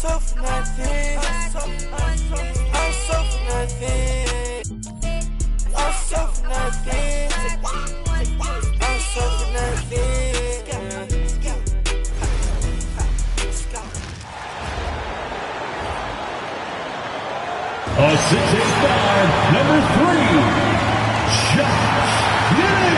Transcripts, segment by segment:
so for nothing. I'm so for nothing. I'm so for nothing. I'm so for nothing. A 6'5", number 3, Josh Giddey.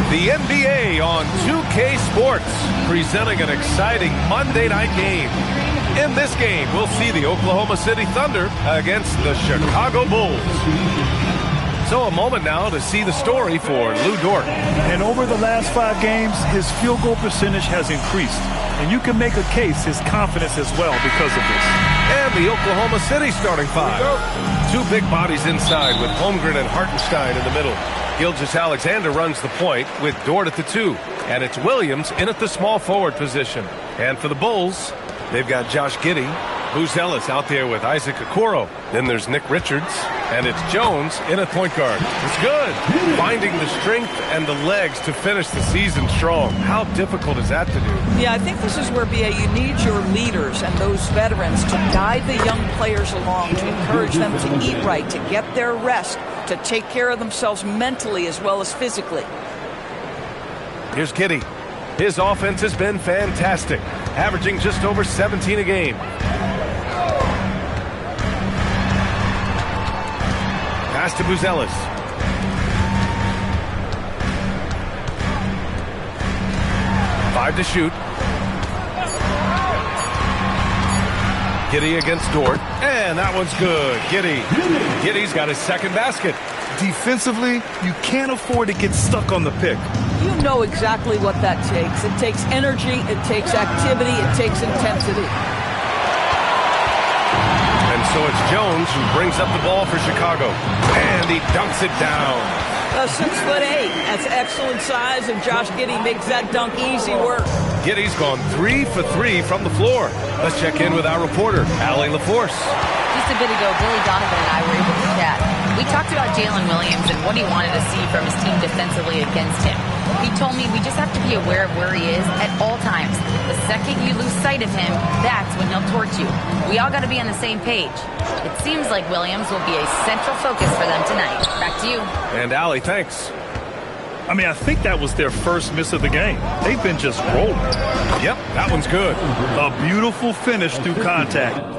The NBA on 2K Sports, presenting an exciting Monday night game. In this game, we'll see the Oklahoma City Thunder against the Chicago Bulls. So a moment now to see the story for Lu Dort. And over the last 5 games, his field goal percentage has increased. And you can make a case his confidence as well because of this. And the Oklahoma City starting 5. 2 big bodies inside with Holmgren and Hartenstein in the middle. Gilgeous-Alexander runs the point with Dort at the 2. And it's Williams in at the small forward position. And for the Bulls, they've got Josh Giddey. Buzelis out there with Isaac Okoro. Then there's Nick Richards. And it's Jones in at point guard. It's good. Finding the strength and the legs to finish the season strong. How difficult is that to do? Yeah, I think this is where, B.A., you need your leaders and those veterans to guide the young players along, to encourage them to eat right, to get their rest, to take care of themselves mentally as well as physically. Here's Giddey. His offense has been fantastic, averaging just over 17 a game. Pass to Buzelis. Five to shoot. Giddey against Dort. And that one's good. Giddey's got his second basket. Defensively, you can't afford to get stuck on the pick. You know exactly what that takes. It takes energy, it takes activity, it takes intensity. And so it's Jones who brings up the ball for Chicago. And he dunks it down. 6'8". That's excellent size, and Josh Giddey makes that dunk easy work. Giddey's gone 3 for 3 from the floor. Let's check in with our reporter, Allie LaForce. Just a bit ago, Billy Donovan and I were able to chat. We talked about Jalen Williams and what he wanted to see from his team defensively against him. He told me we just have to be aware of where he is at all times. The second you lose sight of him, that's when he'll torch you. We all got to be on the same page. It seems like Williams will be a central focus for them tonight. Back to you. And Allie, thanks. I mean, I think that was their first miss of the game. They've been just rolling. Yep, that one's good. A beautiful finish through contact.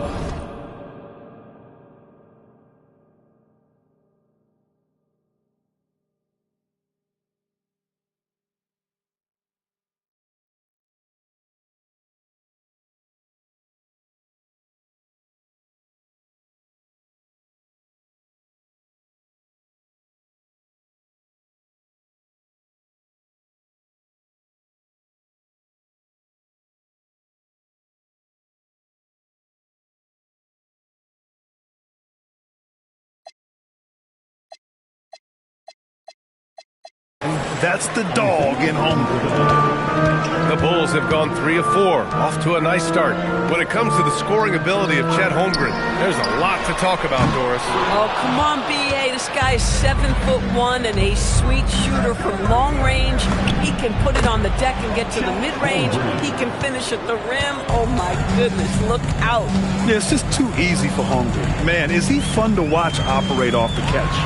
That's the dog in Holmgren. The Bulls have gone 3 of 4, off to a nice start. When it comes to the scoring ability of Chet Holmgren, there's a lot to talk about, Doris. Oh, come on, B.A. This guy's 7'1" and a sweet shooter from long range. He can put it on the deck and get to the mid-range. He can finish at the rim. Oh, my goodness, look out. Yeah, it's just too easy for Holmgren. Man, is he fun to watch operate off the catch.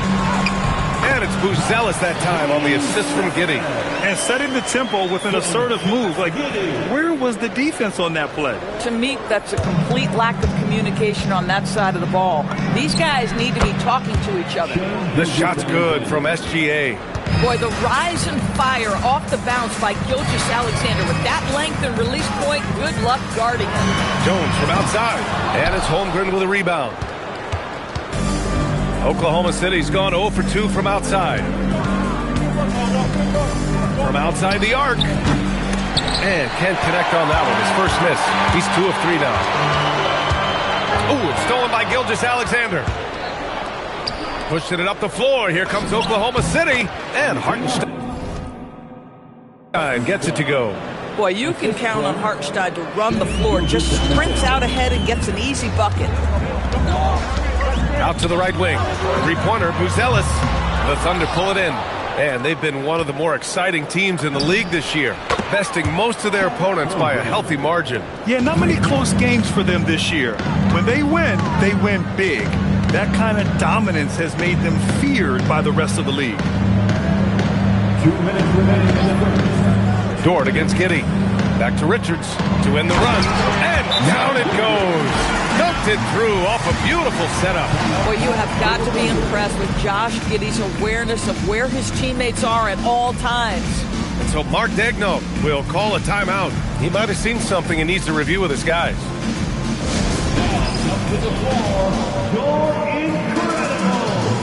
And it's Buzelis that time on the assist from Giddey. And setting the tempo with an assertive move. Like, where was the defense on that play? To me, that's a complete lack of communication on that side of the ball. These guys need to be talking to each other. The shot's good from SGA. Boy, the rise and fire off the bounce by Gilgeous-Alexander. With that length and release point, good luck guarding him. Jones from outside. And it's Holmgren with a rebound. Oklahoma City's gone 0 for 2 from outside. From outside the arc. And can't connect on that one. His first miss. He's 2 of 3 now. Ooh, it's stolen by Gilgeous-Alexander. Pushing it up the floor. Here comes Oklahoma City. And Hartenstein gets it to go. Boy, you can count on Hartenstein to run the floor. Just sprints out ahead and gets an easy bucket. Out to the right wing. Three-pointer, Buzelis. The Thunder pull it in. And they've been one of the more exciting teams in the league this year, besting most of their opponents by a healthy margin. Yeah, not many close games for them this year. When they win big. That kind of dominance has made them feared by the rest of the league. 2 minutes remaining in the first. Dort against Giddey. Back to Richards to end the run. And down it goes. Dunked it through off a beautiful setup. Well, you have got to be impressed with Josh Giddey's awareness of where his teammates are at all times. And so Mark Daigneault will call a timeout. He might have seen something and needs to review with his guys. Up to the floor, you're incredible.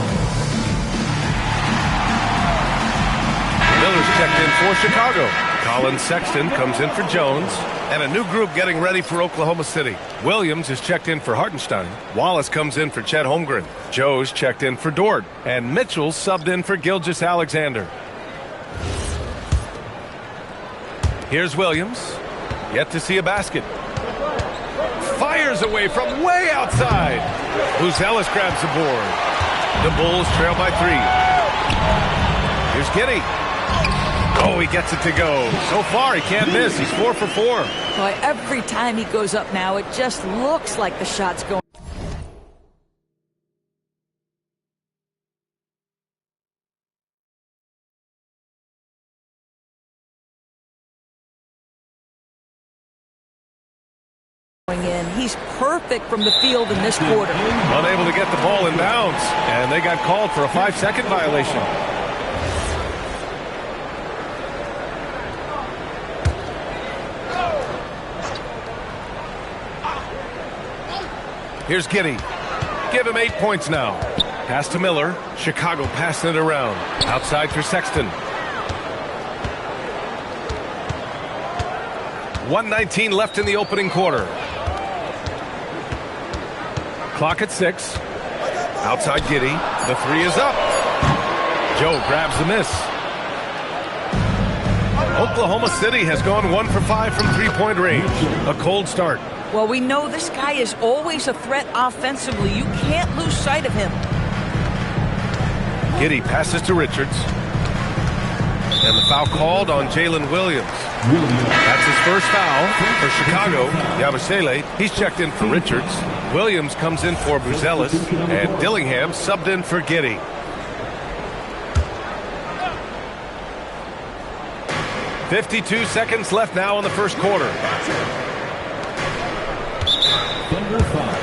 Miller's checked in for Chicago. Colin Sexton comes in for Jones. And a new group getting ready for Oklahoma City. Williams is checked in for Hartenstein. Wallace comes in for Chet Holmgren. Joe's checked in for Dort. And Mitchell subbed in for Gilgeous-Alexander. Here's Williams. Yet to see a basket. Fires away from way outside. Buzelis grabs the board. The Bulls trail by 3. Here's Giddey. Oh, he gets it to go. So far, he can't miss. He's 4 for 4. Boy, every time he goes up now, it just looks like the shot's going in. He's perfect from the field in this quarter. Unable to get the ball in bounds. And they got called for a 5-second violation. Here's Giddey. Give him 8 points now. Pass to Miller. Chicago passing it around. Outside for Sexton. 1:19 left in the opening quarter. Clock at 6. Outside Giddey. The 3 is up. Joe grabs the miss. Oklahoma City has gone 1 for 5 from three-point range. A cold start. Well, we know this guy is always a threat offensively. You can't lose sight of him. Giddey passes to Richards. And the foul called on Jalen Williams. That's his first foul for Chicago. Yabusele, he's checked in for Richards. Williams comes in for Buzelis. And Dillingham subbed in for Giddey. .52 seconds left now in the first quarter. Thunder foul.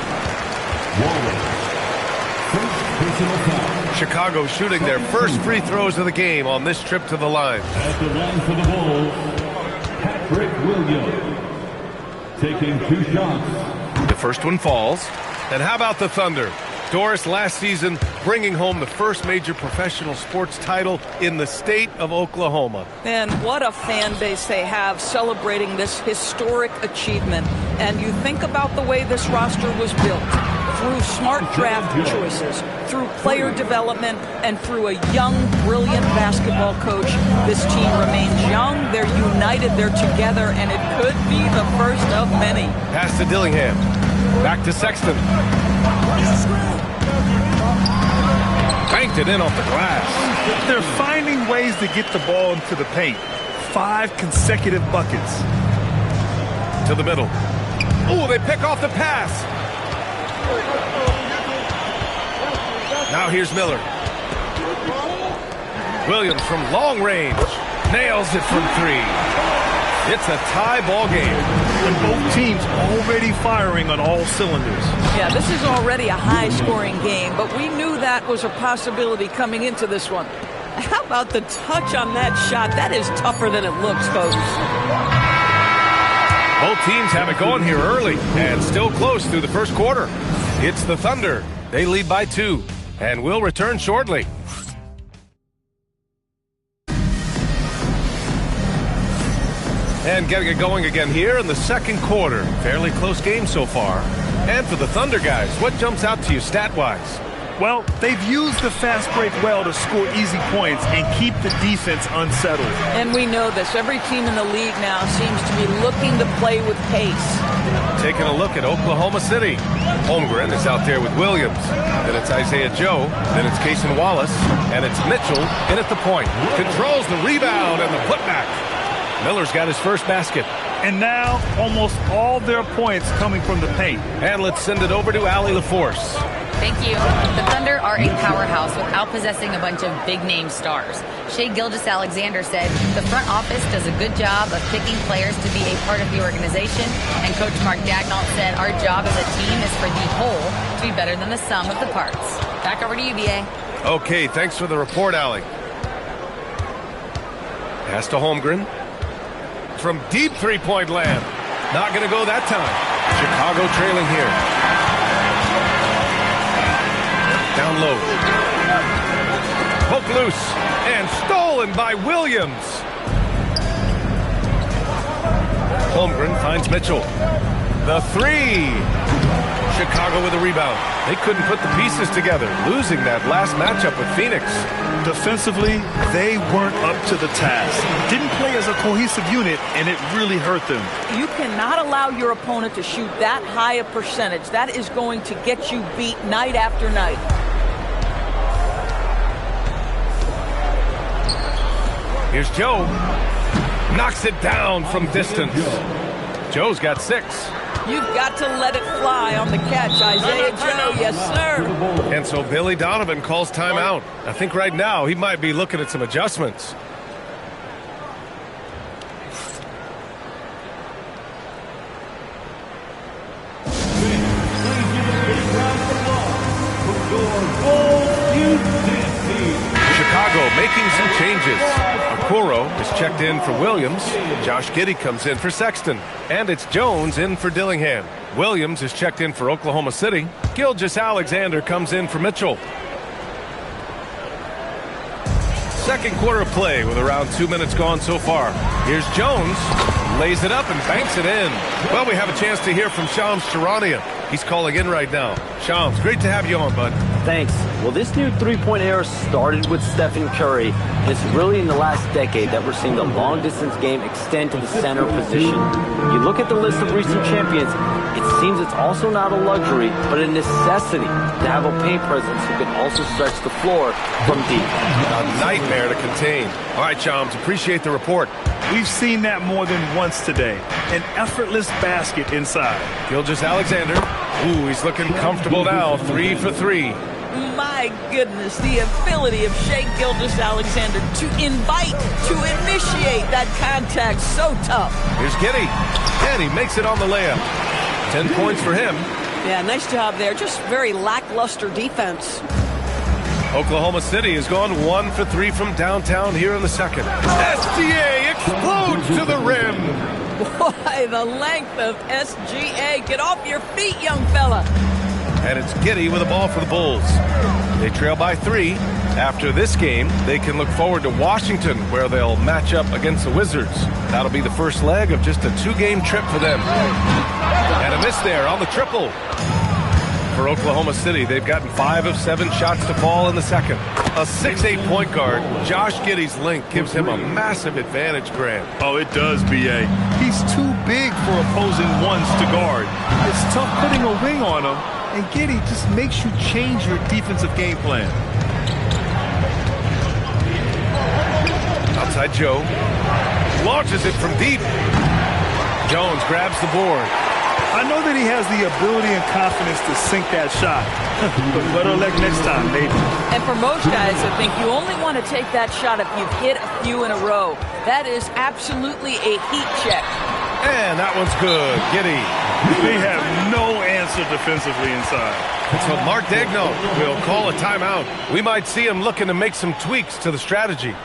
Wallace. First personal foul. Chicago shooting their first free throws of the game on this trip to the line. At the line for the Bulls, Patrick Williams. Taking 2 shots. The first one falls. And how about the Thunder? Doris, last season, bringing home the first major professional sports title in the state of Oklahoma. And what a fan base they have celebrating this historic achievement. And you think about the way this roster was built. Through smart draft choices, through player development, and through a young, brilliant basketball coach. This team remains young, they're united, they're together, and it could be the first of many. Pass to Dillingham. Back to Sexton. Banked it in off the glass. They're finding ways to get the ball into the paint. 5 consecutive buckets. To the middle. Oh, they pick off the pass. Now here's Miller. Williams from long range. Nails it from 3. It's a tie ball game. And both teams already firing on all cylinders. Yeah, this is already a high-scoring game, but we knew that was a possibility coming into this one. How about the touch on that shot? That is tougher than it looks, folks. Both teams have it going here early and still close through the first quarter. It's the Thunder. They lead by 2 and will return shortly. And getting it going again here in the second quarter. Fairly close game so far. And for the Thunder guys, what jumps out to you stat-wise? Well, they've used the fast break well to score easy points and keep the defense unsettled. And we know this. Every team in the league now seems to be looking to play with pace. Taking a look at Oklahoma City. Holmgren is out there with Williams. Then it's Isaiah Joe. Then it's Cason Wallace. And it's Mitchell in at the point. Controls the rebound and the putback. Miller's got his first basket. And now almost all their points coming from the paint. And let's send it over to Allie LaForce. Thank you. The Thunder are a powerhouse without possessing a bunch of big-name stars. Shai Gilgeous-Alexander said the front office does a good job of picking players to be a part of the organization, and Coach Mark Daigneault said our job as a team is for the whole to be better than the sum of the parts. Back over to you, B.A. Okay, thanks for the report, Allie. Pass to Holmgren. From deep three-point land. Not going to go that time. Chicago trailing here. Down low. Poked loose and stolen by Williams. Holmgren finds Mitchell. The three. Chicago with a rebound. They couldn't put the pieces together, losing that last matchup with Phoenix. Defensively, they weren't up to the task. Didn't play as a cohesive unit, and it really hurt them. You cannot allow your opponent to shoot that high a percentage. That is going to get you beat night after night. Here's Joe. Knocks it down from distance. Joe's got 6. You've got to let it fly on the catch, Isaiah Joe. Yes, sir. And so Billy Donovan calls timeout. I think right now he might be looking at some adjustments. Chicago making some changes. Okoro is checked in for Williams. Josh Giddey comes in for Sexton. And it's Jones in for Dillingham. Williams is checked in for Oklahoma City. Gilgeous-Alexander comes in for Mitchell. Second quarter of play with around 2 minutes gone so far. Here's Jones. Lays it up and banks it in. Well, we have a chance to hear from Shams Charania. He's calling in right now. Shams, great to have you on, bud. Thanks. Well, this new three-point era started with Stephen Curry, and it's really in the last decade that we're seeing the long-distance game extend to the center position. You look at the list of recent champions, it seems it's also not a luxury, but a necessity to have a paint presence who can also stretch the floor from deep. A nightmare to contain. All right, Shams, appreciate the report. We've seen that more than once today. An effortless basket inside. Gilgeous-Alexander. Ooh, he's looking comfortable now. 3 for 3. My goodness, the ability of Shai Gilgeous-Alexander to invite, to initiate that contact, so tough. Here's Giddey, and he makes it on the layup. 10 points for him. Yeah, nice job there. Just very lackluster defense. Oklahoma City has gone 1 for 3 from downtown here in the second. SGA explodes to the rim. Boy, the length of SGA. Get off your feet, young fella. And it's Giddey with the ball for the Bulls. They trail by 3. After this game, they can look forward to Washington, where they'll match up against the Wizards. That'll be the first leg of just a 2-game trip for them. And a miss there on the triple. For Oklahoma City, they've gotten 5 of 7 shots to fall in the second. A 6'8" point guard, Josh Giddey's length gives him a massive advantage, Grant. Oh, it does, B.A. He's too big for opposing ones to guard. It's tough putting a wing on him, and Giddey just makes you change your defensive game plan. Outside Joe. Launches it from deep. Jones grabs the board. I know that he has the ability and confidence to sink that shot. But better luck next time, maybe. And for most guys, I think you only want to take that shot if you've hit a few in a row. That is absolutely a heat check. And that one's good. Giddey. They have no answer defensively inside. So Mark Daigneault will call a timeout. We might see him looking to make some tweaks to the strategy.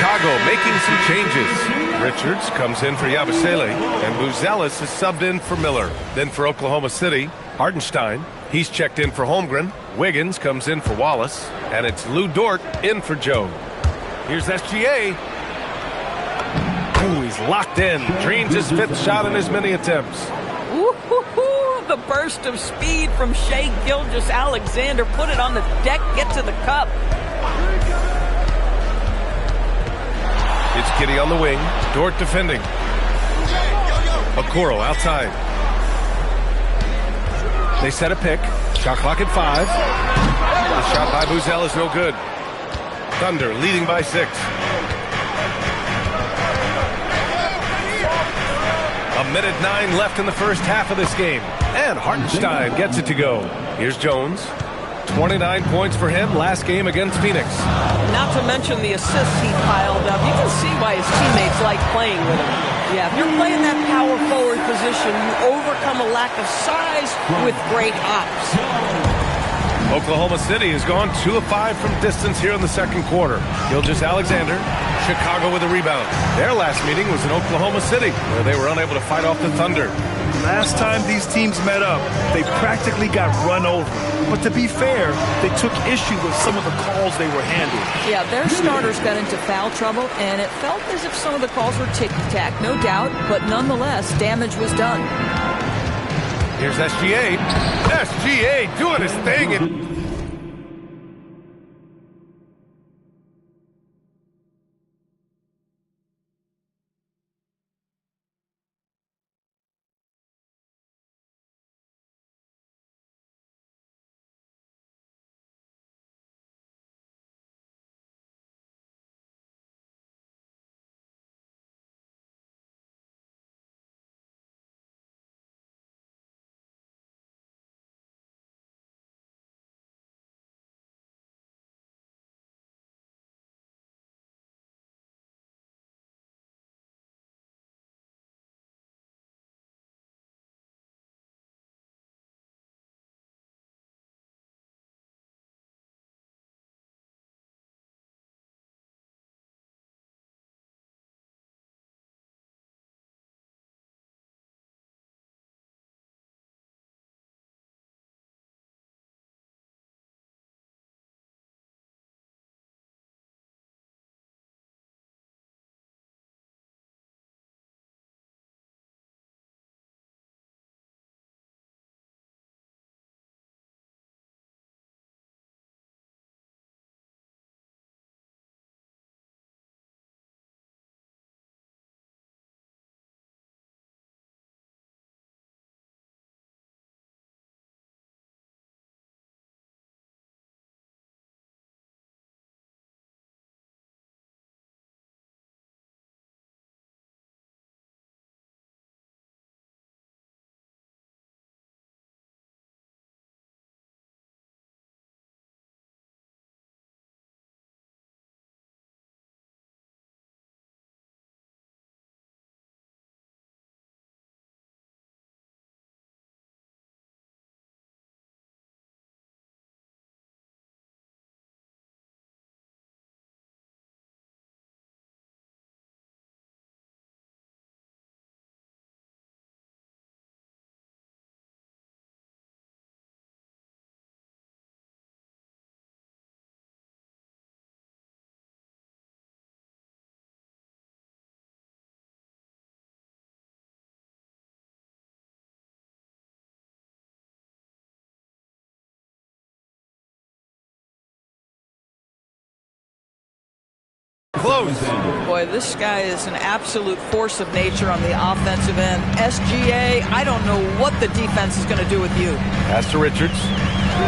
Chicago making some changes. Richards comes in for Yabusele, and Buzelis is subbed in for Miller. Then for Oklahoma City, Hartenstein. He's checked in for Holmgren. Wiggins comes in for Wallace, and it's Lou Dort in for Joe. Here's SGA. Ooh, he's locked in. Dreams his 5th shot in as many attempts. Ooh, the burst of speed from Shai Gilgeous-Alexander. Put it on the deck, get to the cup. It's Giddey on the wing. Dort defending. Okoro outside. They set a pick. Shot clock at 5. The shot by Buzel is no good. Thunder leading by 6. A minute 9 left in the first half of this game. And Hartenstein gets it to go. Here's Jones. 29 points for him last game against Phoenix. Not to mention the assists he piled up. You can see why his teammates like playing with him. Yeah, if you're playing that power forward position, you overcome a lack of size with great hops. Oklahoma City has gone 2 of 5 from distance here in the second quarter. Gilgeous-Alexander, Chicago with a rebound. Their last meeting was in Oklahoma City, where they were unable to fight off the Thunder. Last time these teams met up, they practically got run over. But to be fair, they took issue with some of the calls they were handling. Yeah, their starters got into foul trouble, and it felt as if some of the calls were tick-tack, no doubt. But nonetheless, damage was done. Here's SGA. SGA doing his thing. Close. Boy, this guy is an absolute force of nature on the offensive end. SGA, I don't know what the defense is going to do with you. As to Richards.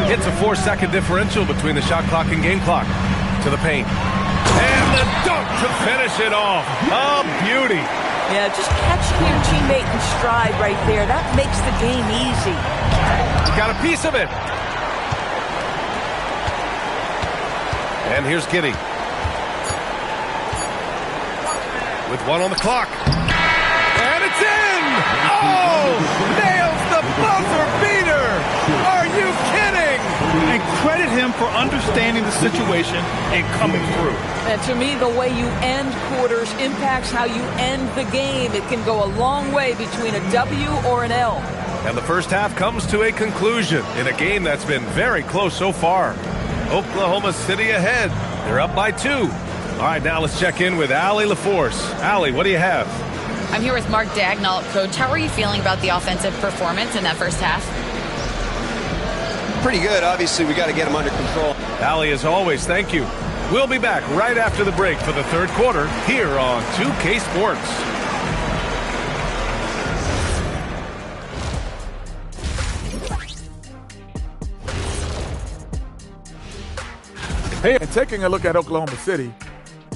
It's a 4-second differential between the shot clock and game clock. To the paint. And the dunk to finish it off. A beauty. Yeah, just catching your teammate in stride right there. That makes the game easy. Got a piece of it. And here's Giddey. With 1 on the clock. And it's in! Oh! Nails the buzzer beater! Are you kidding? and credit him for understanding the situation and coming through. And to me, the way you end quarters impacts how you end the game. It can go a long way between a W or an L. And the first half comes to a conclusion in a game that's been very close so far. Oklahoma City ahead. They're up by 2. All right, now let's check in with Allie LaForce. Allie, what do you have? I'm here with Mark Dagnall. Coach, how are you feeling about the offensive performance in that first half? Pretty good. Obviously, we got to get them under control. Allie, as always, thank you. We'll be back right after the break for the third quarter here on 2K Sports. Hey, and taking a look at Oklahoma City,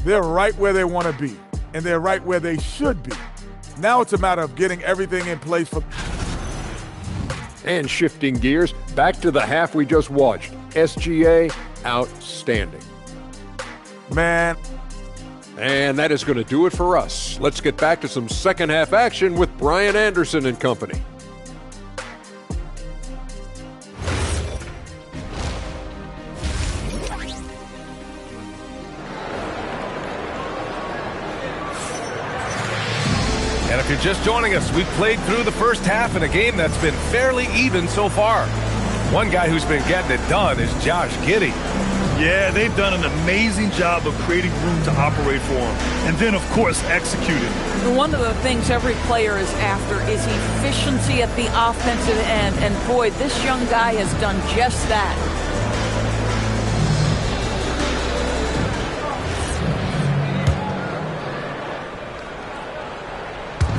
they're right where they want to be, and they're right where they should be. Now it's a matter of getting everything in place for... And shifting gears, back to the half we just watched. SGA, outstanding. Man. And that is going to do it for us. Let's get back to some second half action with Brian Anderson and company. And if you're just joining us, we've played through the first half in a game that's been fairly even so far. One guy who's been getting it done is Josh Giddey. Yeah, they've done an amazing job of creating room to operate for him. And then, of course, executing. One of the things every player is after is efficiency at the offensive end. And boy, this young guy has done just that.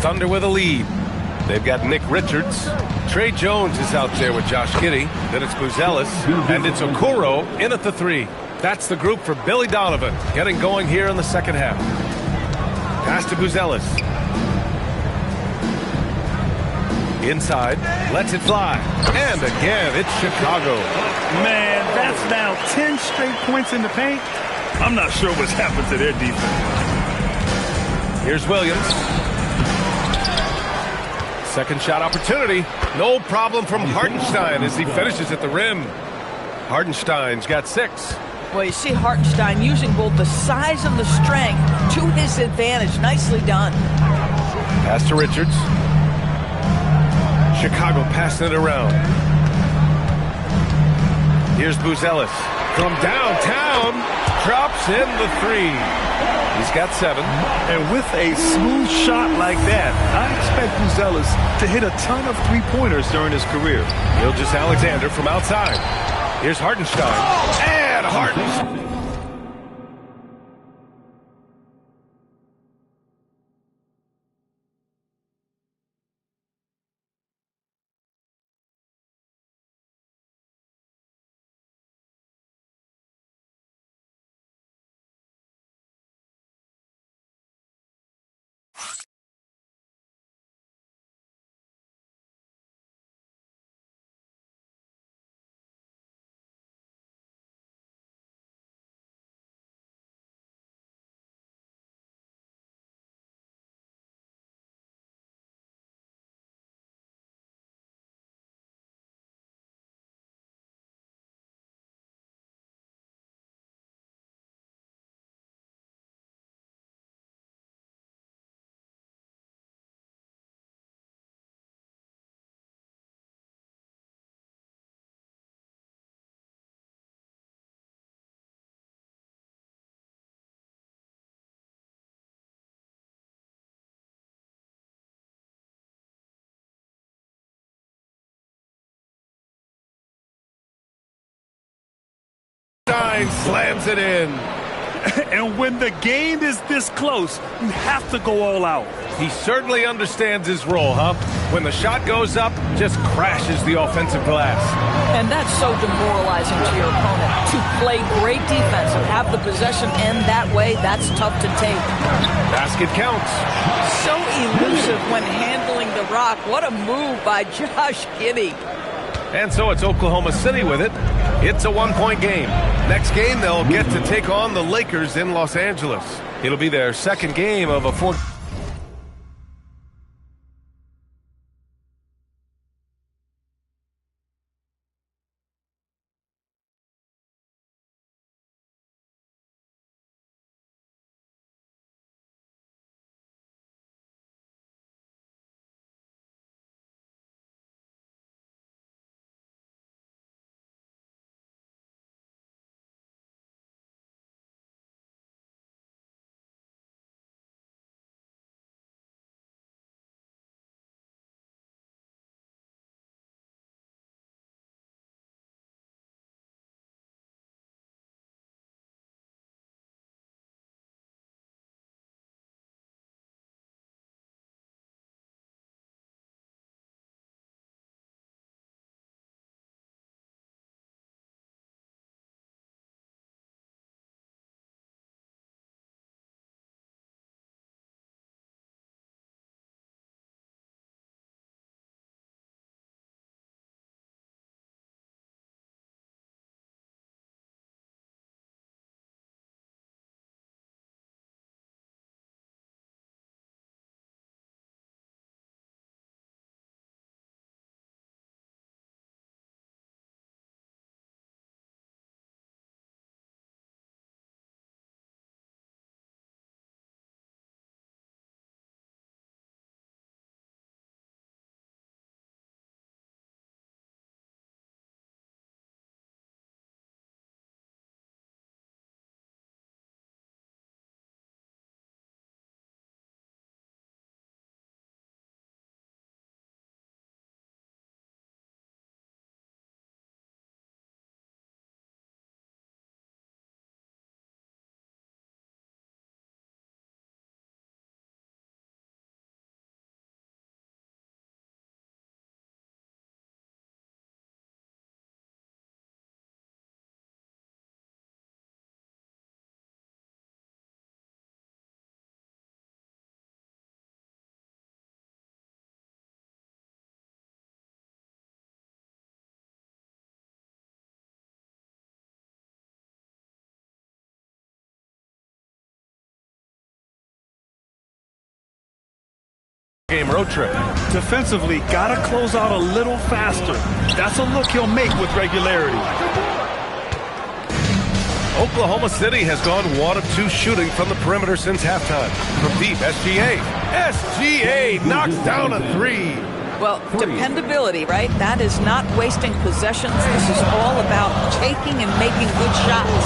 Thunder with a lead. They've got Nick Richards. Trey Jones is out there with Josh Giddey. Then it's Buzelis. And it's Okoro in at the 3. That's the group for Billy Donovan getting going here in the second half. Pass to Buzelis. Inside. Lets it fly. And again, it's Chicago. Man, that's now 10 straight points in the paint. I'm not sure what's happened to their defense. Here's Williams. Second shot opportunity. No problem from Hartenstein as he finishes at the rim. Hartenstein's got 6. Well, you see Hartenstein using both the size and the strength to his advantage. Nicely done. Pass to Richards. Chicago passing it around. Here's Buzelis. From downtown, drops in the 3. He's got 7. And with a smooth shot like that, I expect Buzelis to hit a ton of three-pointers during his career. Gilgeous-Alexander from outside. Here's Hartenstein. And Hartenstein. Slams it in. And when the game is this close, you have to go all out. He certainly understands his role, huh? When the shot goes up, just crashes the offensive glass. And that's so demoralizing to your opponent. To play great defense and have the possession end that way, that's tough to take. Basket counts. So elusive when handling the rock. What a move by Josh Giddey. And so it's Oklahoma City with it. It's a one-point game. Next game, they'll get to take on the Lakers in Los Angeles. It'll be their second game of a 4 game road trip. Defensively, got to close out a little faster. That's a look he'll make with regularity. Oklahoma City has gone 1 of 2 shooting from the perimeter since halftime. From deep, SGA. SGA knocks down a 3. Well, dependability, right? That is not wasting possessions. This is all about taking and making good shots.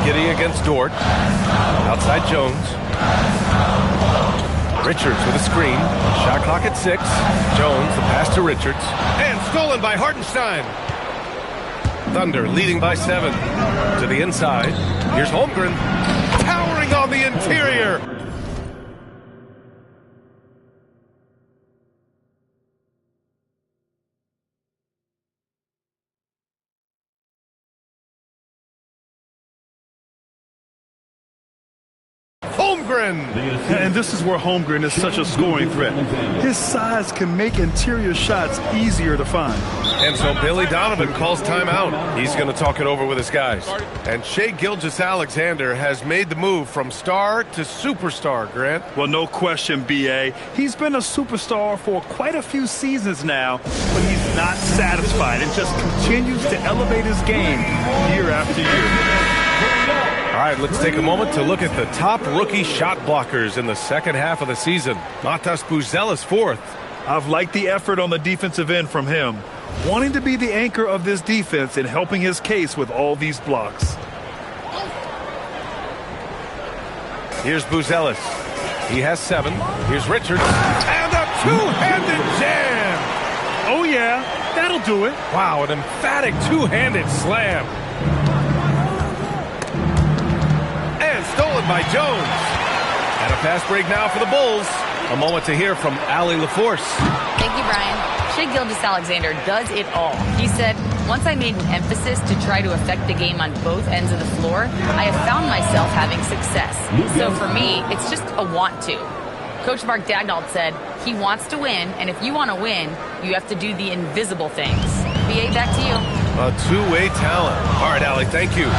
Giddey against Dort. Outside Jones. Richards with a screen. Shot clock at 6. Jones, the pass to Richards. And stolen by Hartenstein. Thunder leading by 7. To the inside. Here's Holmgren. Towering on the interior. Holmgren! And this is where Holmgren is such a scoring threat. His size can make interior shots easier to find. And so Billy Donovan calls timeout. He's going to talk it over with his guys. And Shai Gilgeous-Alexander has made the move from star to superstar, Grant. Well, no question, B.A. He's been a superstar for quite a few seasons now, but he's not satisfied and just continues to elevate his game year after year. All right, let's take a moment to look at the top rookie shot blockers in the second half of the season. Matas Buzelis 4th. I've liked the effort on the defensive end from him, wanting to be the anchor of this defense and helping his case with all these blocks. Here's Buzelis. He has 7. Here's Richards. And a two-handed jam! Oh, yeah, that'll do it. Wow, an emphatic two-handed slam. Stolen by Jones. And a fast break now for the Bulls. A moment to hear from Allie LaForce. Thank you, Brian. Shai Gilgeous-Alexander does it all. He said, once I made an emphasis to try to affect the game on both ends of the floor, I have found myself having success. So for me, it's just a want to. Coach Mark Daigneault said, he wants to win, and if you want to win, you have to do the invisible things. B.A., back to you. A two-way talent. All right, Allie, thank you.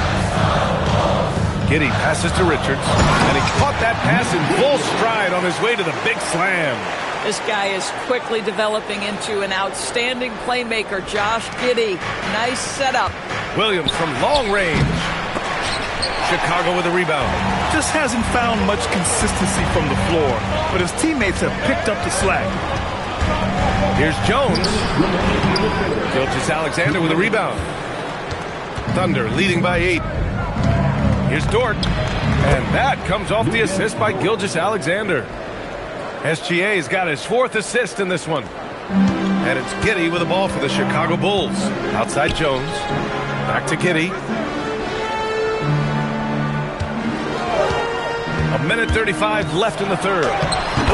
Giddey passes to Richards, and he caught that pass in full stride on his way to the big slam. This guy is quickly developing into an outstanding playmaker, Josh Giddey. Nice setup. Williams from long range. Chicago with a rebound. Just hasn't found much consistency from the floor, but his teammates have picked up the slack. Here's Jones. Gilgeous-Alexander with a rebound. Thunder leading by 8. Here's Dort, and that comes off the assist by Gilgeous-Alexander. SGA's got his 4th assist in this one. And it's Giddey with the ball for the Chicago Bulls. Outside Jones, back to Giddey. 1:35 left in the third.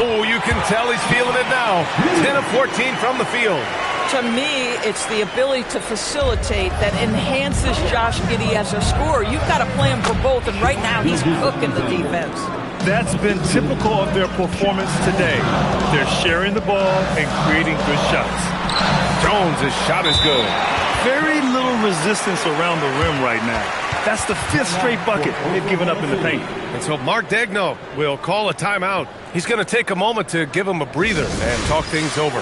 Oh, you can tell he's feeling it now. 10 of 14 from the field. To me, it's the ability to facilitate that enhances Josh Giddey as a scorer. You've got to play him for both, and right now he's cooking the defense. That's been typical of their performance today. They're sharing the ball and creating good shots. Jones' shot is good. Very little resistance around the rim right now. That's the 5th straight bucket they've given up in the paint. And so Mark Daigneault will call a timeout. He's going to take a moment to give him a breather and talk things over.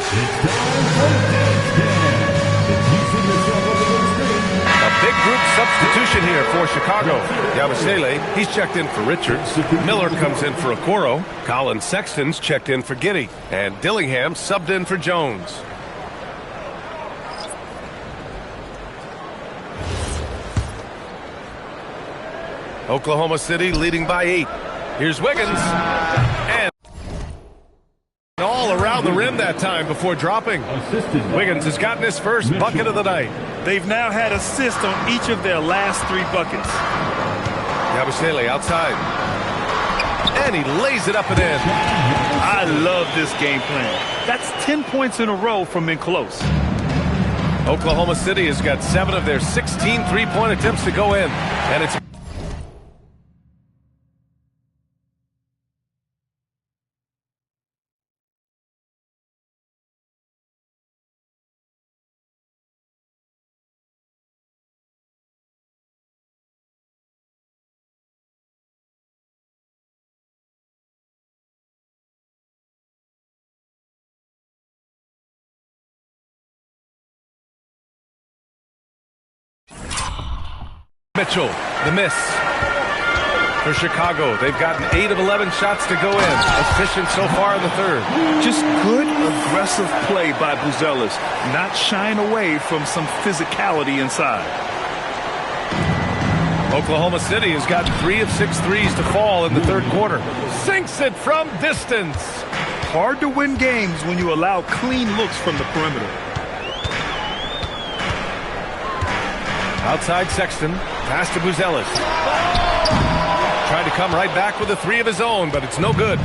Big group substitution here for Chicago. Yabusele, he's checked in for Richards. Miller comes in for Okoro. Colin Sexton's checked in for Giddey. And Dillingham subbed in for Jones. Oklahoma City leading by 8. Here's Wiggins. And all around the rim that time before dropping. Wiggins has gotten his first bucket of the night. They've now had assists on each of their last 3 buckets. Yabusele outside. And he lays it up and in. I love this game plan. That's 10 points in a row from in close. Oklahoma City has got 7 of their 16 three-point attempts to go in. And it's Mitchell, the miss. For Chicago, they've gotten 8 of 11 shots to go in. Efficient so far in the third. Just good, aggressive play by Buzelis, not shying away from some physicality inside. Oklahoma City has got 3 of 6 threes to fall in the third quarter. Sinks it from distance. Hard to win games when you allow clean looks from the perimeter. Outside Sexton, pass to Buzelis. Tried to come right back with a 3 of his own, but it's no good.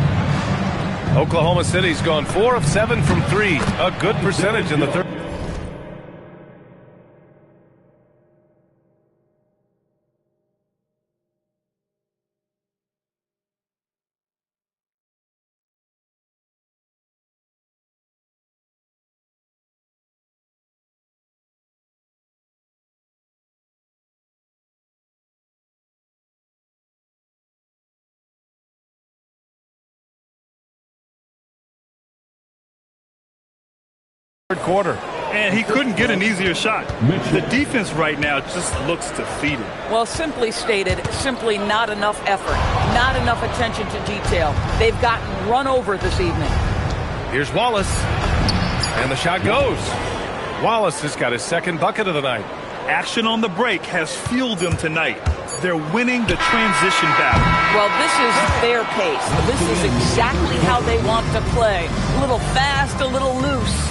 Oklahoma City's gone 4 of 7 from 3. A good percentage in the third. Third quarter. And he couldn't get an easier shot. The defense right now just looks defeated. Well, simply stated, simply not enough effort, not enough attention to detail. They've gotten run over this evening. Here's Wallace. And the shot goes. Wallace has got his second bucket of the night. Action on the break has fueled them tonight. They're winning the transition battle. Well, this is their pace. This is exactly how they want to play. A little fast, a little loose.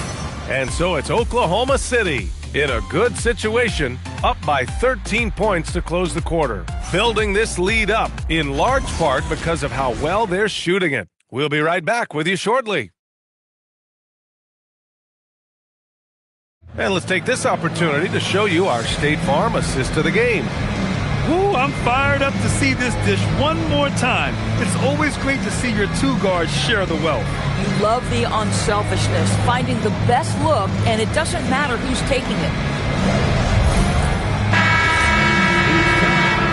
And so it's Oklahoma City in a good situation, up by 13 points to close the quarter. Building this lead up in large part because of how well they're shooting it. We'll be right back with you shortly. And let's take this opportunity to show you our State Farm assist of the game. Woo, I'm fired up to see this dish one more time. It's always great to see your two guards share the wealth. You love the unselfishness, finding the best look, and it doesn't matter who's taking it.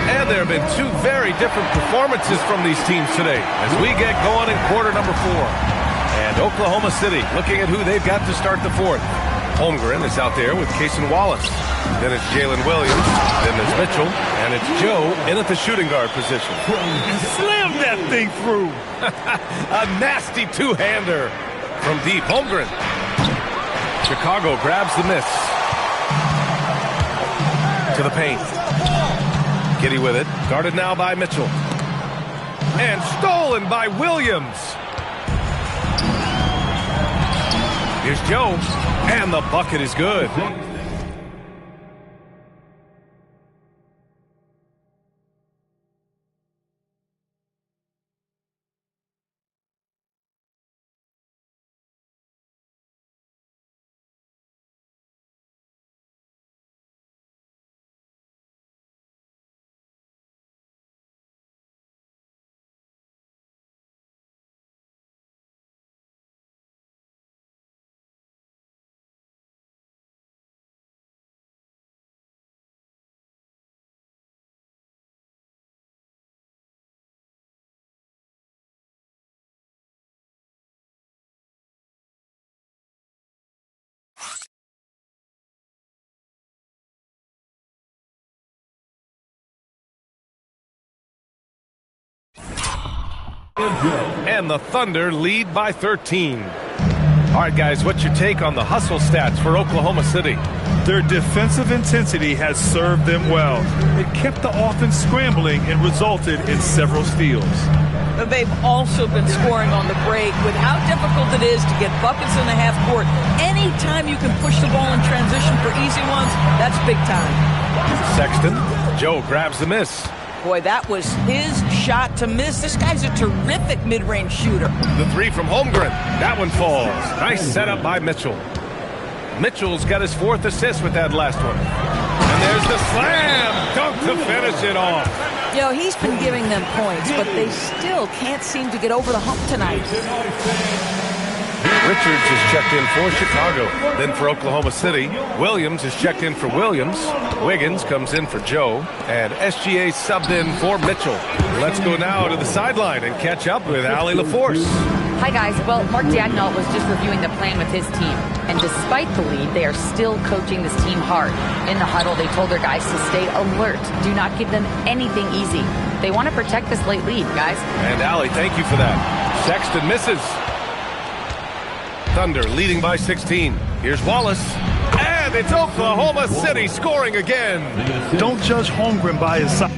And there have been 2 very different performances from these teams today as we get going in quarter number 4. And Oklahoma City looking at who they've got to start the fourth. Holmgren is out there with Cason Wallace. Then it's Jalen Williams. Then there's Mitchell. And it's Joe in at the shooting guard position. Slam that thing through. A nasty two-hander from deep. Holmgren. Chicago grabs the miss. To the paint. Giddy with it. Guarded now by Mitchell. And stolen by Williams. Here's Joe. And the bucket is good. And the Thunder lead by 13. All right, guys, what's your take on the hustle stats for Oklahoma City? Their defensive intensity has served them well. It kept the offense scrambling and resulted in several steals. They've also been scoring on the break. With how difficult it is to get buckets in the half court, anytime you can push the ball in transition for easy ones, that's big time. Sexton, Joe grabs the miss. Boy, that was his shot to miss. This guy's a terrific mid-range shooter. The 3 from Holmgren. That one falls. Nice setup by Mitchell. Mitchell's got his 4th assist with that last one. And there's the slam dunk to finish it off. You know, he's been giving them points, but they still can't seem to get over the hump tonight. Richards is checked in for Chicago. Then for Oklahoma City, Williams is checked in for Williams. Wiggins comes in for Joe. And SGA subbed in for Mitchell. Let's go now to the sideline and catch up with Allie LaForce. Hi, guys. Well, Mark Daigneault was just reviewing the plan with his team. And despite the lead, they are still coaching this team hard. In the huddle, they told their guys to stay alert. Do not give them anything easy. They want to protect this late lead, guys. And Allie, thank you for that. Sexton misses. Thunder leading by 16. Here's Wallace. And it's Oklahoma City scoring again. Don't judge Holmgren by his size.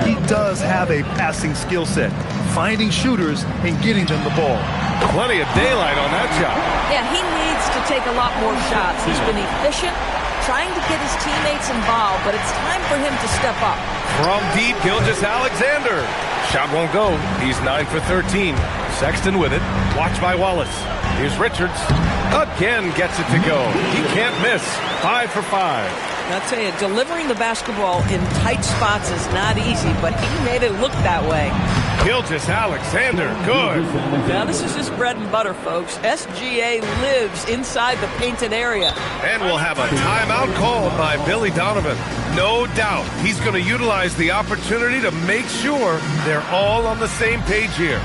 He does have a passing skill set, finding shooters and getting them the ball. Plenty of daylight on that shot. Yeah, he needs to take a lot more shots. He's been efficient, trying to get his teammates involved, but it's time for him to step up. From deep, Gilgeous-Alexander. Shot won't go. He's 9 for 13. Sexton with it. Watched by Wallace. Here's Richards. Again gets it to go. He can't miss. 5 for 5. I'll tell you, delivering the basketball in tight spots is not easy, but he made it look that way. Gilgeous-Alexander, good. Now, this is just bread and butter, folks. SGA lives inside the painted area. And we'll have a timeout called by Billy Donovan. No doubt he's going to utilize the opportunity to make sure they're all on the same page here.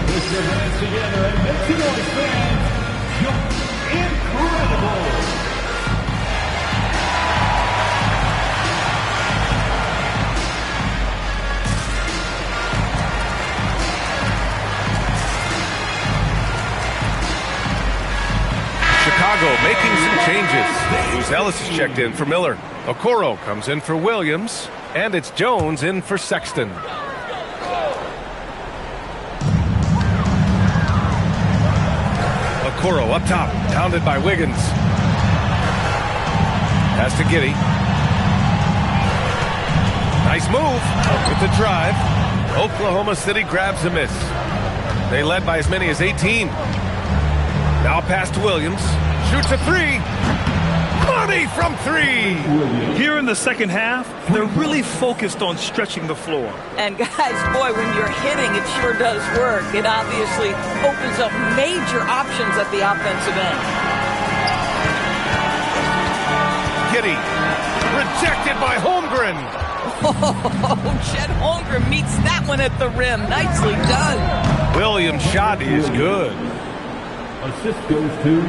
Put your hands together and make some noise, fans. You're incredible. Chicago making some changes. Luz Ellis is checked in for Miller. Okoro comes in for Williams. And it's Jones in for Sexton. Okoro up top, pounded by Wiggins. Pass to Giddey. Nice move with the drive. Oklahoma City grabs a miss. They led by as many as 18. Now pass to Williams. Shoots a three. Money from three. Here in the second half, they're really focused on stretching the floor. And guys, boy, when you're hitting, it sure does work. It obviously opens up major options at the offensive end. Giddey. Rejected by Holmgren. Oh, Chet Holmgren meets that one at the rim. Nicely done. Williams' shot is good. Assist goes to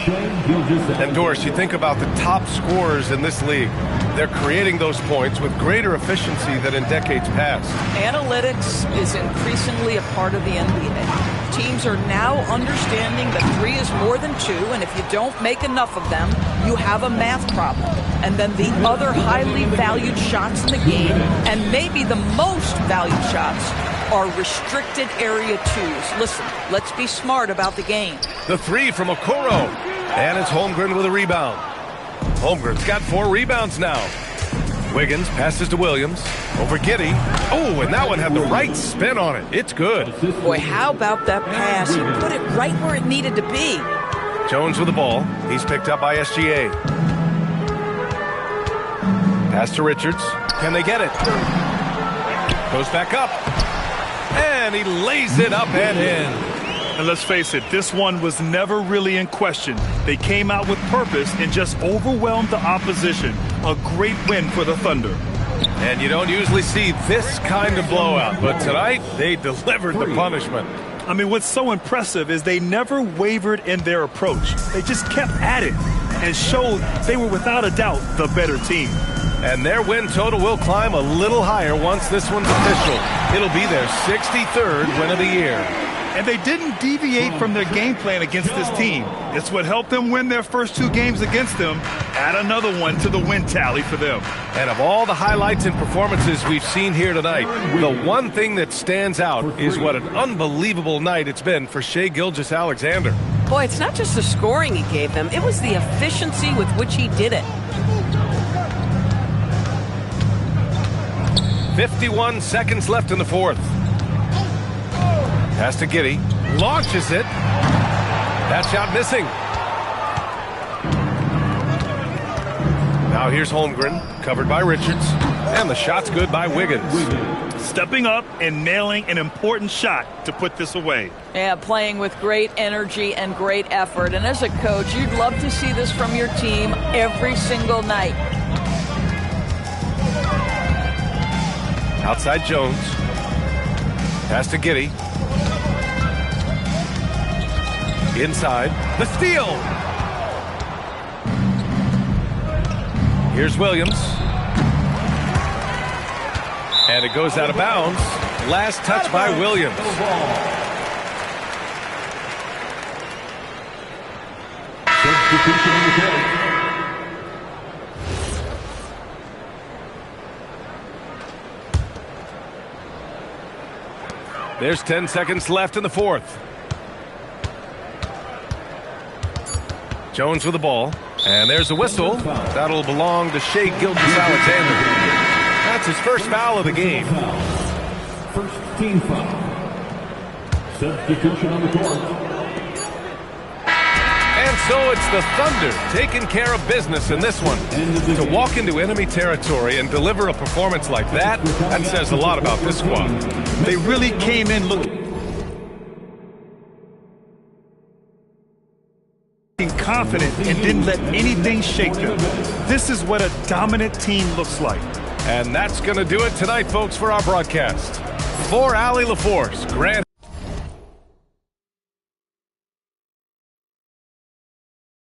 Shai Gilgeous-Alexander. And Doris, you think about the top scorers in this league. They're creating those points with greater efficiency than in decades past. Analytics is increasingly a part of the NBA. Teams are now understanding that 3 is more than 2, and if you don't make enough of them, you have a math problem. And then the other highly valued shots in the game, and maybe the most valued shots, are restricted area 2s. Listen, let's be smart about the game. The 3 from Okoro. And it's Holmgren with a rebound. Holmgren's got 4 rebounds now. Wiggins passes to Williams. Over Giddey. Oh, and that one had the right spin on it. It's good. Boy, how about that pass? He put it right where it needed to be. Jones with the ball. He's picked up by SGA. Pass to Richards. Can they get it? Goes back up. And he lays it up and in. And let's face it, this one was never really in question. They came out with purpose and just overwhelmed the opposition. A great win for the Thunder. And you don't usually see this kind of blowout, but tonight they delivered the punishment. I mean, what's so impressive is they never wavered in their approach. They just kept at it and showed they were without a doubt the better team. And their win total will climb a little higher once this one's official. It'll be their 63rd win of the year. And they didn't deviate from their game plan against this team. It's what helped them win their first 2 games against them. Add another one to the win tally for them. And of all the highlights and performances we've seen here tonight, the one thing that stands out is what an unbelievable night it's been for Shai Gilgeous-Alexander. Boy, it's not just the scoring he gave them. It was the efficiency with which he did it. 51 seconds left in the fourth. Pass to Giddey. Launches it. That shot missing. Now here's Holmgren, covered by Richards, and the shot's good by Wiggins. Stepping up and nailing an important shot to put this away. Yeah, playing with great energy and great effort. And as a coach, you'd love to see this from your team every single night. Outside Jones. Pass to Giddey. Inside. The steal. Here's Williams. And it goes out of bounds. Last touch by Williams. Substitution on the court. There's 10 seconds left in the fourth. Jones with the ball. And there's a whistle. That'll belong to Shai Gilgeous-Alexander. That's his first foul of the game. First team foul. Substitution on the court. And so it's the Thunder taking care of business in this one. To walk into enemy territory and deliver a performance like that says a lot about this squad. They really came in looking confident and didn't let anything shake them. This is what a dominant team looks like. And that's going to do it tonight, folks, for our broadcast. For Allie LaForce, Grant